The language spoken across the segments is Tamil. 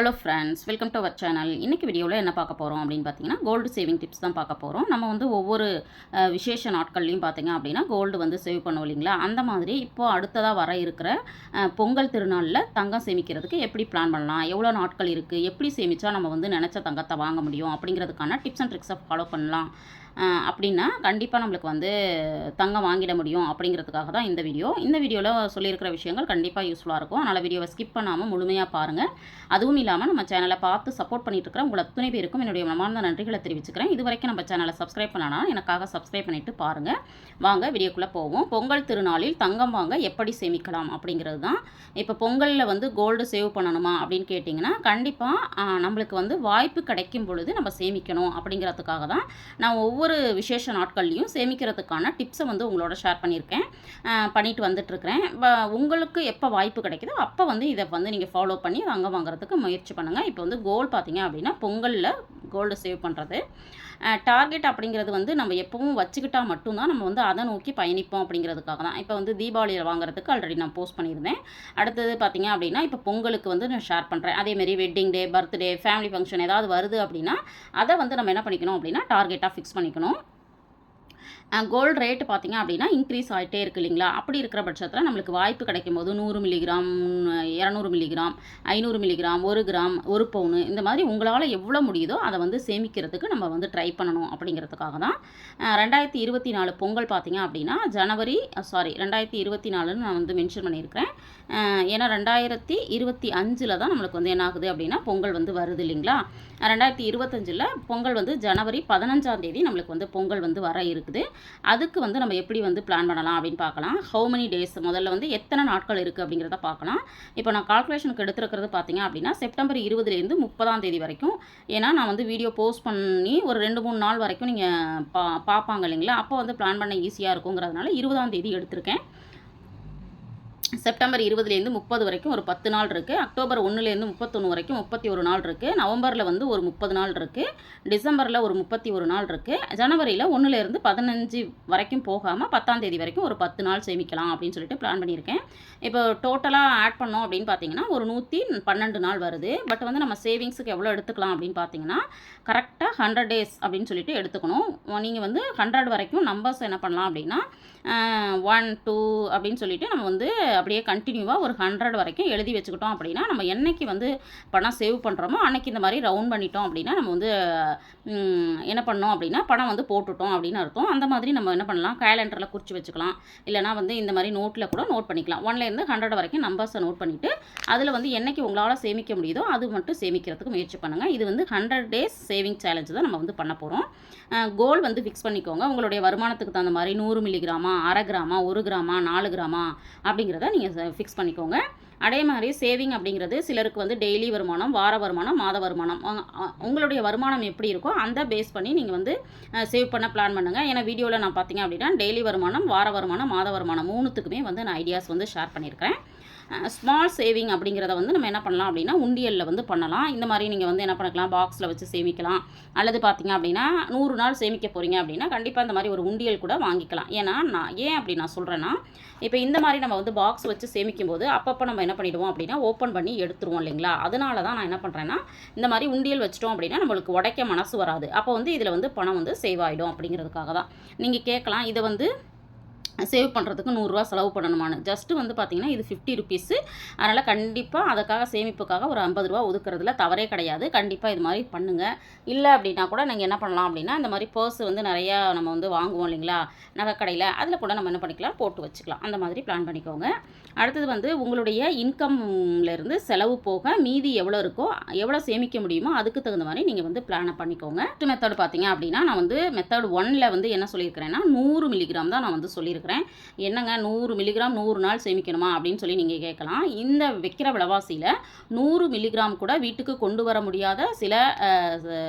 Hello friends, welcome to our channel. இன்றைக்கி வீடியோவில் என்ன பார்க்க போகிறோம் அப்படின்னு பார்த்தீங்கன்னா, கோல்டு சேவிங் டிப்ஸ் தான் பார்க்க போகிறோம். நம்ம வந்து ஒவ்வொரு விசேஷ நாட்கள்லையும் பார்த்தீங்க அப்படின்னா கோல்டு வந்து சேவ் பண்ணுவோம் இல்லைங்களா? அந்த மாதிரி இப்போது அடுத்ததாக வர இருக்கிற பொங்கல் திருநாளில் தங்கம் சேமிக்கிறதுக்கு எப்படி பிளான் பண்ணலாம், எவ்வளோ நாட்கள் இருக்குது, எப்படி சேமித்தா நம்ம வந்து நினச்ச தங்கத்தை வாங்க முடியும் அப்படிங்கிறதுக்கான டிப்ஸ் அண்ட் ட்ரிக்ஸை ஃபாலோ பண்ணலாம் அப்படின்னா கண்டிப்பாக நம்மளுக்கு வந்து தங்கம் வாங்கிட முடியும் அப்படிங்கிறதுக்காக தான் இந்த வீடியோ. இந்த வீடியோவில் சொல்லியிருக்கிற விஷயங்கள் கண்டிப்பாக யூஸ்ஃபுல்லாக இருக்கும். அதனால் வீடியோவை ஸ்கிப் பண்ணாமல் முழுமையாக பாருங்கள். அதுவும் இல்லாமல் நம்ம சேனலை பார்த்து சப்போர்ட் பண்ணிட்டு இருக்கிற உங்களை அத்தனை பேருக்கும் என்னுடைய மனமார்ந்த நன்றிகளை தெரிவிச்சுக்கிறேன். இது வரைக்கும் நம்ம சேனலை சப்ஸ்கிரைப் பண்ணனா எனக்காக சப்ஸ்கிரைப் பண்ணிவிட்டு பாருங்கள். வாங்க வீடியோக்குள்ளே போவோம். பொங்கல் திருநாளில் தங்கம் வாங்க எப்படி சேமிக்கலாம் அப்படிங்கிறது தான். இப்போ பொங்கலில் வந்து கோல்டு சேவ் பண்ணணுமா அப்படின்னு கேட்டிங்கன்னா கண்டிப்பாக நம்மளுக்கு வந்து வாய்ப்பு கிடைக்கும் பொழுது நம்ம சேமிக்கணும் அப்படிங்கிறதுக்காக தான் நான் ஒவ்வொரு விசேஷ நாட்கள்லையும் சேமிக்கிறதுக்கான டிப்ஸை வந்து உங்களோட ஷேர் பண்ணிட்டு வந்துட்டுருக்கிறேன். உங்களுக்கு எப்போ வாய்ப்பு கிடைக்குதோ அப்போ வந்து இதை வந்து நீங்கள் ஃபாலோ பண்ணி தங்கம் வாங்குறதுக்கு முயற்சி பண்ணுங்கள். இப்போ வந்து கோல்டு பார்த்தீங்க அப்படின்னா பொங்கலில் கோல்டு சேவ் பண்ணுறது டார்கெட் அப்படிங்கிறது வந்து நம்ம எப்பவும் வச்சுக்கிட்டால் மட்டும்தான் நம்ம வந்து அதை நோக்கி பயணிப்போம் அப்படிங்கிறதுக்காக தான். இப்போ வந்து தீபாவளியில் வாங்குறதுக்கு ஆல்ரெடி நான் போஸ்ட் பண்ணியிருந்தேன். அடுத்தது பார்த்தீங்க அப்படின்னா இப்போ பொங்கலுக்கு வந்து நான் ஷேர் பண்ணுறேன். அதேமாரி wedding day, birthday, family function ஏதாவது வருது அப்படின்னா அதை வந்து நம்ம என்ன பண்ணிக்கணும் அப்படின்னா டார்கெட்டாக ஃபிக்ஸ் பண்ணிக்கணும். கோல்டு ரேட்டு பார்த்திங்க அப்படின்னா இன்க்ரீஸ் ஆகிட்டே இருக்குது இல்லைங்களா? அப்படி இருக்கிற பட்சத்தில் நம்மளுக்கு வாய்ப்பு கிடைக்கும் போது 100 மில்லிகிராம், 200 மில்லிகிராம், 500 மில்லிகிராம், 1 கிராம், 1 பவுனு இந்த மாதிரி உங்களால் எவ்வளோ முடியுதோ அதை வந்து சேமிக்கிறதுக்கு நம்ம வந்து ட்ரை பண்ணணும் அப்படிங்கிறதுக்காக தான். 2024 பொங்கல் பார்த்திங்க அப்படின்னா 2024ன்னு நான் வந்து மென்ஷன் பண்ணியிருக்கிறேன். ஏன்னா 2025 தான் நம்மளுக்கு வந்து என்ன ஆகுது அப்படின்னா பொங்கல் வந்து வருது இல்லைங்களா? 2025 பொங்கல் வந்து ஜனவரி 15ஆம் தேதி நம்மளுக்கு வந்து பொங்கல் வந்து வர இருக்குது. அதுக்கு வந்து நம்ம எப்படி வந்து பிளான் பண்ணலாம் அப்படின்னு பார்க்கலாம். ஹவு மெனி டேஸ், முதல்ல வந்து எத்தனை நாட்கள் இருக்குது அப்படிங்கிறத பார்க்கலாம். இப்போ நான் கால்குலேஷனுக்கு எடுத்துருக்கிறது பார்த்தீங்க அப்படின்னா செப்டம்பர் 20லேருந்து 30ஆம் தேதி வரைக்கும். ஏன்னா நான் வந்து வீடியோ போஸ்ட் பண்ணி ஒரு 2-3 நாள் வரைக்கும் நீங்கள் பார்ப்பாங்க இல்லைங்களா? அப்போ வந்து பிளான் பண்ண ஈஸியாக இருக்குங்கிறதுனால 20ஆம் தேதி எடுத்திருக்கேன். செப்டம்பர் 20லேருந்து 30 வரைக்கும் ஒரு 10 நாள் இருக்குது. அக்டோபர் 1லேருந்து 31 வரைக்கும் 31 நாள் இருக்குது. நவம்பரில் வந்து ஒரு 30 நாள் இருக்குது. டிசம்பரில் ஒரு 31 நாள் இருக்குது. ஜனவரியில் 1லேருந்து 15 வரைக்கும் போகாமல் 10ஆம் தேதி வரைக்கும் ஒரு 10 நாள் சேமிக்கலாம் அப்படின்னு சொல்லிட்டு பிளான் பண்ணியிருக்கேன். இப்போ டோட்டலாக ஆட் பண்ணோம் அப்படின்னு பார்த்தீங்கன்னா ஒரு 112 நாள் வருது. பட் வந்து நம்ம சேவிங்ஸுக்கு எவ்வளோ எடுத்துக்கலாம் அப்படின்னு பார்த்தீங்கன்னா கரெக்டாக 100 டேஸ் அப்படின்னு சொல்லிட்டு எடுத்துக்கணும். நீங்கள் வந்து 100 வரைக்கும் நம்பர்ஸ் என்ன பண்ணலாம் அப்படின்னா 1, 2 அப்படின்னு சொல்லிட்டு நம்ம வந்து அப்படியே கண்டினியூவாக ஒரு 100 வரைக்கும் எழுதி வச்சுக்கிட்டோம் அப்படின்னா நம்ம என்னைக்கு வந்து பணம் சேவ் பண்ணுறோமோ அன்னைக்கு இந்த மாதிரி ரவுண்ட் பண்ணிட்டோம் அப்படின்னா நம்ம வந்து என்ன பண்ணோம் அப்படின்னா பணம் வந்து போட்டுட்டோம் அப்படின்னு அர்த்தம். அந்த மாதிரி நம்ம என்ன பண்ணலாம், கேலண்டரில் குறித்து வச்சுக்கலாம். இல்லைனா வந்து இந்த மாதிரி நோட்டில் கூட நோட் பண்ணிக்கலாம். 1லேருந்து 100 வரைக்கும் நம்பர்ஸை நோட் பண்ணிவிட்டு அதில் வந்து என்னைக்கு உங்களால் சேமிக்க முடியுதோ அது மட்டும் சேமிக்கிறதுக்கு முயற்சி பண்ணுங்கள். இது வந்து 100 டேஸ் சேவிங் சேலஞ்சு தான் நம்ம வந்து பண்ண போகிறோம். கோல் வந்து ஃபிக்ஸ் பண்ணிக்கோங்க. உங்களுடைய வருமானத்துக்கு தகுந்த மாதிரி 100 மில்லிகிராமா, 1/2 கிராமா, 1 கிராமா, 4 கிராமா அப்படிங்கிறத நீங்கள் ஃபிக்ஸ் பண்ணிக்கோங்க. அதே மாதிரி சேவிங் அப்படிங்கிறது சிலருக்கு வந்து டெய்லி வருமானம், வார வருமானம், மாத வருமானம், உங்களுடைய வருமானம் எப்படி இருக்கோ அந்த பேஸ் பண்ணி நீங்கள் வந்து சேவ் பண்ண பிளான் பண்ணுங்கள். ஏன்னா வீடியோவில் நான் பார்த்தீங்க அப்படின்னா டெய்லி வருமானம், வார வருமானம், மாத வருமானம் 3த்துக்குமே வந்து நான் ஐடியாஸ் வந்து ஷேர் பண்ணியிருக்கிறேன். ஸ்மால் சேவிங் அப்படிங்கிறத வந்து நம்ம என்ன பண்ணலாம் அப்படின்னா உண்டியலில் வந்து பண்ணலாம். இந்த மாதிரி நீங்கள் வந்து என்ன பண்ணிக்கலாம், பாக்ஸில் வச்சு சேமிக்கலாம். அல்லது பார்த்தீங்க அப்படின்னா 100 நாள் சேமிக்க போகிறீங்க அப்படின்னா கண்டிப்பாக இந்த மாதிரி ஒரு உண்டியல் கூட வாங்கிக்கலாம். ஏன்னா நான் சொல்கிறேன்னா இப்போ இந்த மாதிரி நம்ம வந்து பாக்ஸ் வச்சு சேமிக்கும் போது அப்பப்போ நம்ம என்ன பண்ணிவிடுவோம் அப்படின்னா ஓப்பன் பண்ணி எடுத்துருவோம் இல்லைங்களா? அதனால தான் நான் என்ன பண்ணுறேன்னா இந்த மாதிரி உண்டியல் வச்சிட்டோம் அப்படின்னா நம்மளுக்கு உடைக்க மனசு வராது. அப்போ வந்து இதில் வந்து பணம் வந்து சேவ் ஆகிடும் அப்படிங்கிறதுக்காக தான். நீங்கள் கேட்கலாம், இதை வந்து சேவ் பண்ணுறதுக்கு 100 ரூபா செலவு பண்ணணுமான்னு. ஜஸ்ட்டு வந்து பார்த்திங்கன்னா இது 50 ருபீஸு. அதனால் கண்டிப்பாக அதுக்காக சேமிப்புக்காக ஒரு 50 ரூபா ஒதுக்குறதுல தவறே கிடையாது. கண்டிப்பாக இது மாதிரி பண்ணுங்கள். இல்லை அப்படின்னா கூட நீங்கள் என்ன பண்ணலாம் அப்படின்னா இந்த மாதிரி பர்ஸ் வந்து நிறையா நம்ம வந்து வாங்குவோம் இல்லைங்களா நகைக்கடையில், அதில் கூட நம்ம என்ன பண்ணிக்கலாம், போட்டு வச்சுக்கலாம். அந்த மாதிரி பிளான் பண்ணிக்கோங்க. அடுத்தது வந்து உங்களுடைய இன்கம்லேருந்து செலவு போக மீதி எவ்வளோ இருக்கோ, எவ்வளோ சேமிக்க முடியுமோ அதுக்கு தகுந்த மாதிரி நீங்கள் வந்து பிளானை பண்ணிக்கோங்க. மெத்தட் பார்த்தீங்க அப்படின்னா நான் வந்து மெத்தட் 1ல் வந்து என்ன சொல்லியிருக்கிறேன்னா 100 மில்லிகிராம் தான் நான் வந்து சொல்லியிருக்கிறேன். என்னங்க 100 மில்லிகிராம் 100 நாள் சேமிக்கணுமா அப்படின்னு சொல்லி நீங்கள் கேட்கலாம். இந்த வைக்கிற விலைவாசியில் 100 மில்லிகிராம் கூட வீட்டுக்கு கொண்டு வர முடியாத சில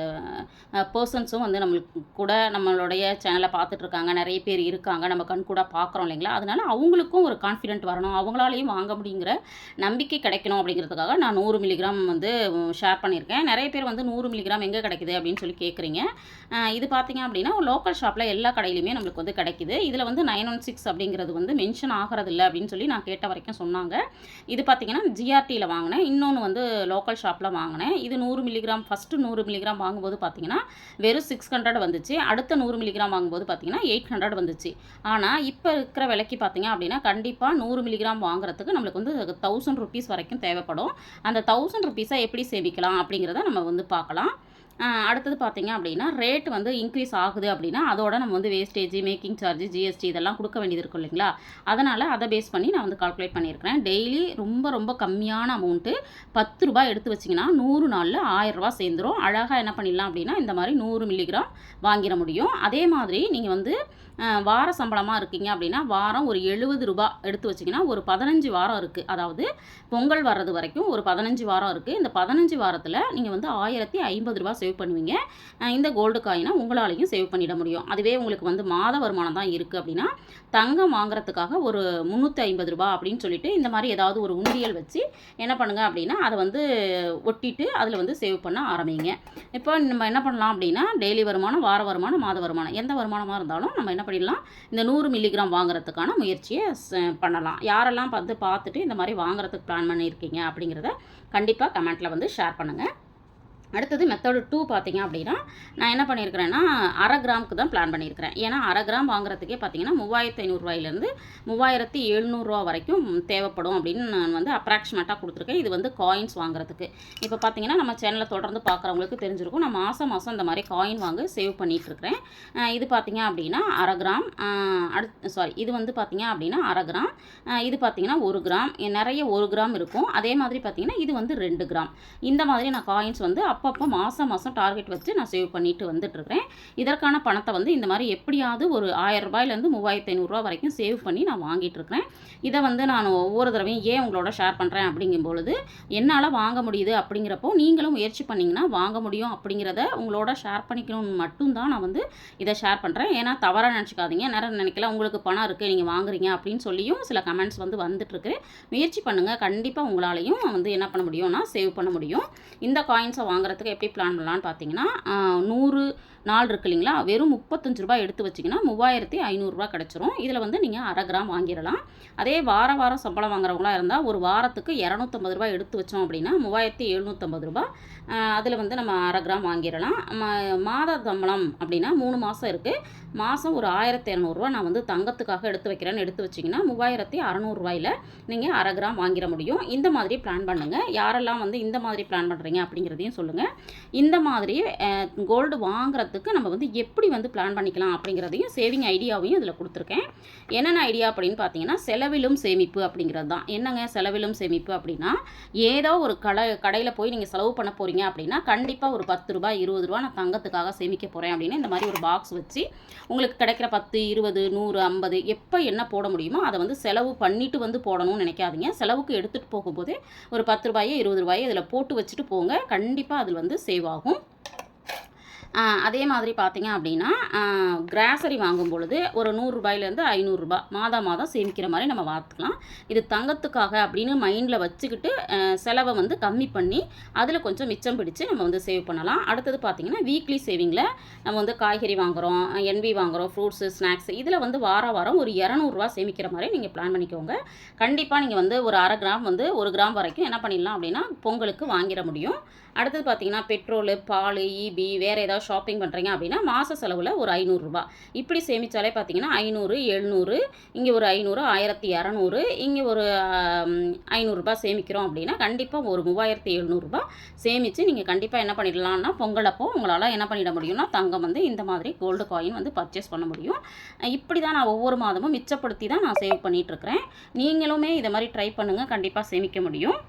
பர்சன்ஸும் வந்து நம்மளுக்கு கூட நம்மளுடைய சேனலை பார்த்துட்ருக்காங்க, நிறைய பேர் இருக்காங்க, நம்ம கண் கூட பார்க்குறோம் இல்லைங்களா? அதனால் அவங்களுக்கும் ஒரு கான்ஃபிடென்ட் வரணும், அவங்களாலையும் வாங்க முடியுங்கிற நம்பிக்கை கிடைக்கணும் அப்படிங்கிறதுக்காக நான் 100 மில்லிகிராம் வந்து ஷேர் பண்ணியிருக்கேன். நிறைய பேர் வந்து 100 மில்லிகிராம் எங்கே கிடைக்குது அப்படின்னு சொல்லி கேட்குறீங்க. இது பார்த்தீங்க அப்படின்னா லோக்கல் ஷாப்பில் எல்லா கடையிலுமே நம்மளுக்கு வந்து கிடைக்குது. இதில் வந்து 916 06 அப்படிங்கிறது வந்து மென்ஷன் ஆகிறதில்ல அப்படின்னு சொல்லி நான் கேட்ட வரைக்கும் சொன்னாங்க. இது பார்த்திங்கன்னா ஜிஆர்டியில் வாங்கினேன். இன்னொன்று வந்து லோக்கல் ஷாப்பில் வாங்கினேன். இது 100 மில்லிகிராம் ஃபஸ்ட்டு 100 மில்லிகிராம் வாங்கும்போது பார்த்திங்கன்னா வெறும் 600 வந்துச்சு. அடுத்த 100 மில்லிகிராம் வாங்கும்போது பார்த்திங்கன்னா 800 வந்துச்சு. ஆனால் இப்போ இருக்கிற விலைக்கு பார்த்திங்க அப்படின்னா கண்டிப்பாக 100 மில்லிகிராம் வாங்குறதுக்கு நம்மளுக்கு வந்து 1000 ருபீஸ் வரைக்கும் தேவைப்படும். அந்த 1000 ருபீஸை எப்படி சேமிக்கலாம் அப்படிங்கிறத நம்ம வந்து பார்க்கலாம். அடுத்தது பார்த்திங்க அப்படின்னா ரேட் வந்து இன்க்ரீஸ் ஆகுது அப்படின்னா அதோட நம்ம வந்து வேஸ்டேஜ், மேக்கிங் சார்ஜ், ஜிஎஸ்டி இதெல்லாம் கொடுக்க வேண்டியது இருக்கும் இல்லைங்களா? அதனால் அதை பேஸ் பண்ணி நான் வந்து கால்குலேட் பண்ணியிருக்கிறேன். டெய்லி ரொம்ப கம்மியான அமௌண்ட்டு 10 ரூபாய் எடுத்து வச்சிங்கன்னா 100 நாளில் 1000 ரூபா சேர்ந்துடும். அழகாக என்ன பண்ணிடலாம் அப்படின்னா இந்த மாதிரி 100 மில்லிகிராம் வாங்கிட முடியும். அதே மாதிரி நீங்கள் வந்து வார சம்பளமாக இருக்கீங்க அப்படின்னா வாரம் ஒரு 70 ரூபா எடுத்து வச்சிங்கன்னா ஒரு 15 வாரம் இருக்குது. அதாவது பொங்கல் வர்றது வரைக்கும் ஒரு 15 வாரம் இருக்குது. இந்த 15 வாரத்தில் நீங்கள் வந்து 1050 ரூபா சேவ் பண்ணுவீங்க. இந்த கோல்டு காயினை உங்களாலையும் சேவ் பண்ணிட முடியும். அதுவே உங்களுக்கு வந்து மாத வருமானம் தான் இருக்குது அப்படின்னா தங்கம் வாங்குறதுக்காக ஒரு 350 ரூபா அப்படின்னு சொல்லிட்டு இந்த மாதிரி ஏதாவது ஒரு உண்டியல் வச்சு என்ன பண்ணுங்கள் அப்படின்னா அதை வந்து ஒட்டிட்டு அதில் வந்து சேவ் பண்ண ஆரம்பிங்க. இப்போ நம்ம என்ன பண்ணலாம் அப்படின்னா டெய்லி வருமானம், வார வருமானம், மாத வருமானம் எந்த வருமானமாக இருந்தாலும் நம்ம என்ன பண்ணிடலாம் இந்த 100 மில்லிகிராம் வாங்குறதுக்கான முயற்சியை பண்ணலாம். யாரெல்லாம் பார்த்துட்டு இந்த மாதிரி வாங்குறதுக்கு பிளான் பண்ணியிருக்கீங்க அப்படிங்கிறத கண்டிப்பாக கமெண்ட்டில் வந்து ஷேர் பண்ணுங்கள். அடுத்தது மெத்தடு 2 பார்த்திங்க அப்படின்னா நான் என்ன பண்ணியிருக்கிறேன்னா 1/2 கிராமுக்கு தான் பிளான் பண்ணியிருக்கிறேன். ஏன்னா 1/2 கிராம் வாங்குறதுக்கே பார்த்திங்கன்னா 3500 ரூபாயிலேருந்து 3700 ரூபா வரைக்கும் தேவைப்படும் அப்படின்னு நான் வந்து அப்ராக்சிமேட்டாக கொடுத்துருக்கேன். இது வந்து காயின்ஸ் வாங்குறதுக்கு. இப்போ பார்த்திங்கன்னா நம்ம சேனலை தொடர்ந்து பார்க்குறவங்களுக்கு தெரிஞ்சிருக்கும். நான் மாதம் இந்த மாதிரி காயின் வாங்க சேவ் பண்ணிகிட்ருக்கிறேன். இது பார்த்திங்க அப்படின்னா 1/2 கிராம், இது வந்து பார்த்திங்க அப்படின்னா 1/2 கிராம், இது பார்த்திங்கன்னா 1 கிராம், நிறைய 1 கிராம் இருக்கும். அதே மாதிரி பார்த்திங்கன்னா இது வந்து 2 கிராம். இந்த மாதிரி நான் காயின்ஸ் வந்து அப்பப்போ மாதம் டார்கெட் வச்சு நான் சேவ் பண்ணிட்டு வந்துட்டுருக்கிறேன். இதற்கான பணத்தை வந்து இந்த மாதிரி எப்படியாவது ஒரு 1000 ரூபாயிலேருந்து 3500 ரூபா வரைக்கும் சேவ் பண்ணி நான் வாங்கிட்டுருக்கிறேன். இதை வந்து நான் ஒவ்வொரு தடவையும் ஏன் உங்களோட ஷேர் பண்ணுறேன் அப்படிங்கும்பொழுது என்னால் வாங்க முடியுது அப்படிங்கிறப்போ நீங்களும் முயற்சி பண்ணிங்கன்னா வாங்க முடியும் அப்படிங்கிறத உங்களோட ஷேர் பண்ணிக்கணும்னு மட்டும்தான் நான் வந்து இதை ஷேர் பண்ணுறேன். ஏன்னா தவறாக நினச்சிக்காதீங்க. நேரம் நினைக்கல உங்களுக்கு பணம் இருக்குது நீங்கள் வாங்குறீங்க அப்படின்னு சொல்லியும் சில கமெண்ட்ஸ் வந்து வந்துட்டுருக்கு. முயற்சி பண்ணுங்கள். கண்டிப்பாக உங்களாலையும் வந்து என்ன பண்ண முடியும்னா சேவ் பண்ண முடியும். இந்த காயின்ஸை வாங்குறதுக்கு எப்படி பிளான் பண்ணலான்னு பார்த்தீங்கன்னா 100 நாள் இருக்கு இல்லைங்களா? வெறும் 35 ரூபாய் எடுத்து வச்சிங்கன்னா 3500 ரூபா கிடச்சிரும். இதில் வந்து நீங்கள் 1/2 கிராம் வாங்கிடலாம். அதே வாரம் சம்பளம் வாங்குறவங்களா இருந்தால் ஒரு வாரத்துக்கு 250 ரூபாய் எடுத்து வச்சோம் அப்படின்னா 3750 ரூபா. அதில் வந்து நம்ம 1/2 கிராம் வாங்கிடலாம். மாத சம்பளம் அப்படின்னா 3 மாதம் இருக்குது. மாதம் ஒரு 1200 ரூபா நான் வந்து தங்கத்துக்காக எடுத்து வைக்கிறேன்னு எடுத்து வச்சிங்கன்னா 3600 ரூபாயில் நீங்கள் 1/2 கிராம் வாங்கிட முடியும். இந்த மாதிரி பிளான் பண்ணுங்கள். யாரெல்லாம் வந்து இந்த மாதிரி பிளான் பண்ணுறீங்க அப்படிங்கிறதையும் சொல்லுங்கள். இந்த மாதிரி கோல்டு வாங்குறதுக்கு நம்ம வந்து எப்படி வந்து பிளான் பண்ணிக்கலாம் அப்படிங்கிறதையும் சேவிங் ஐடியாவையும் இதில் கொடுத்துருக்கேன். என்னென்ன ஐடியா அப்படின்னு பார்த்தீங்கன்னா செலவிலும் சேமிப்பு அப்படிங்கிறது தான். என்னங்க செலவிலும் சேமிப்பு அப்படின்னா ஏதோ ஒரு கடையில் போய் நீங்கள் செலவு பண்ண போகிறீங்க அப்படின்னா கண்டிப்பாக ஒரு 10 ரூபாய் 20 ரூபா நான் தங்கத்துக்காக சேமிக்க போகிறேன் அப்படின்னு இந்த மாதிரி ஒரு பாக்ஸ் வச்சு உங்களுக்கு கிடைக்கிற 10, 20, 100, 50 எப்போ என்ன போட முடியுமோ அதை வந்து செலவு பண்ணிட்டு வந்து போடணும்னு நினைக்காதீங்க. செலவுக்கு எடுத்துகிட்டு போகும்போதே ஒரு 10 ரூபாயோ 20 ரூபாயோ இதில் போட்டு வச்சுட்டு போங்க. கண்டிப்பாக அதில் வந்து சேவ் ஆகும். அதே மாதிரி பார்த்தீங்க அப்படின்னா கிராசரி வாங்கும் பொழுது ஒரு 100 ரூபாயிலேருந்து 500 ரூபா மாதம் சேமிக்கிற மாதிரி நம்ம பார்த்துக்கலாம். இது தங்கத்துக்காக அப்படின்னு மைண்டில் வச்சுக்கிட்டு செலவை வந்து கம்மி பண்ணி அதில் கொஞ்சம் மிச்சம் பிடிச்சு நம்ம வந்து சேவ் பண்ணலாம். அடுத்தது பார்த்திங்கன்னா வீக்லி சேவிங்கில் நம்ம வந்து காய்கறி வாங்குகிறோம், என்வி வாங்குகிறோம், ஃப்ரூட்ஸு, ஸ்நாக்ஸ் இதில் வந்து வாரம் ஒரு 200 ரூபா சேமிக்கிற மாதிரி நீங்கள் பிளான் பண்ணிக்கோங்க. கண்டிப்பாக நீங்கள் வந்து ஒரு 1/2 கிராம் வந்து 1 கிராம் வரைக்கும் என்ன பண்ணிடலாம் அப்படின்னா பொங்கலுக்கு வாங்கிட முடியும். அடுத்தது பார்த்திங்கன்னா பெட்ரோலு, பால், ஈபி வேறு ஏதாவது ஷாப்பிங் பண்ணுறீங்க அப்படின்னா மாத செலவில் ஒரு 500 ரூபா இப்படி சேமித்தாலே பார்த்திங்கன்னா 500, 700, இங்கே ஒரு 500, 1200, இங்கே ஒரு 500 ரூபா சேமிக்கிறோம் அப்படின்னா கண்டிப்பாக ஒரு 3700 ரூபா சேமித்து நீங்கள் கண்டிப்பாக என்ன பண்ணிடலாம்னா பொங்கல் அப்போ உங்களால் என்ன பண்ணிட முடியும்னா தங்கம் வந்து இந்த மாதிரி கோல்டு காயின் வந்து பர்ச்சேஸ் பண்ண முடியும். இப்படி தான் நான் ஒவ்வொரு மாதமும் மிச்சப்படுத்தி தான் நான் சேவ் பண்ணிகிட்ருக்கிறேன். நீங்களுமே இதை மாதிரி ட்ரை பண்ணுங்கள். கண்டிப்பாக சேமிக்க முடியும்.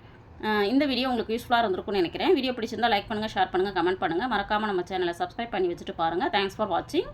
இந்த வீடியோ உங்களுக்கு யூஸ்ஃபுல்லாக இருந்திருக்கும்னு நினைக்கிறேன். வீடியோ பிடிச்சிருந்தால் லைக் பண்ணுங்கள், ஷேர் பண்ணுங்கள், கமெண்ட் பண்ணுங்கள். மறக்காமல் நம்ம சேனலை சப்ஸ்கிரைப் பண்ணி வச்சுட்டு பாருங்கள். தேங்க்ஸ் ஃபார் வாட்சிங்.